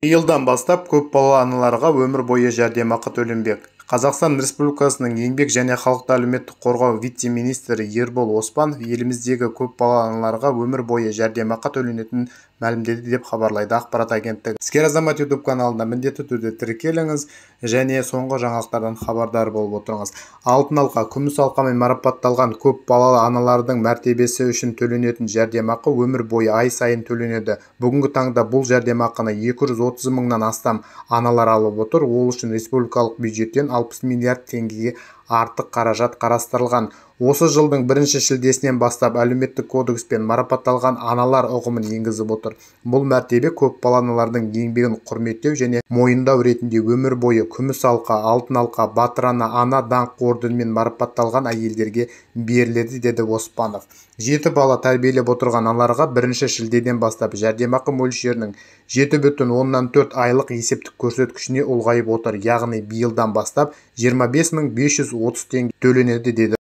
Биылдан бастап көпбалалы аналарға өмір бойы жәрдемақы төленбек. Қазақстан Республикасының еңбек және халықты әлеуметтік қорғау вице-министрі Ербол Оспанов еліміздегі көпбалалы аналарға өмір бойы жәрдемақы төленетінін мәлімдеді деп хабарлайды ақпарат агенттігі. Іскер азамат YouTube каналына міндетті түрде тіркеліңіз және соңғы жаңалықтардан хабардар болып отырыңыз. Алтын алқа, күміс алқамен марапатталған көпбалалы аналардың мәртебесі үшін төленетін жәрдемақы өмір бойы ай сайын төленеді. Бүгінгі таңда бұл жәрдемақыны 230 мыңнан астам аналар алып отыр. Ол үшін республикалық бюджеттен 60 миллиард теңгеге артық қаражат қарастырылған. Осы жылдың 1 шілдесінен бастап әлеуметтік кодекспен марапатталған аналар ұғымын енгізіп отыр. Бұл мәртебе көпбалалы аналардың еңбегін құрметтеу және мойындау ретінде өмір бойы күміс алқа, алтын алқа, батыр ана даңқ орденімен марапатталған әйелдерге беріледі, деді Оспанов. 7 бала тәрбиелеп отырған аналарға 1 шілдеден бастап жәрдемақы мөлшерінің 7,4 айлық есептік көрсеткішіне ұлғайып отыр. Яғни биылдан бастап 25.530 теңге төленеді, деді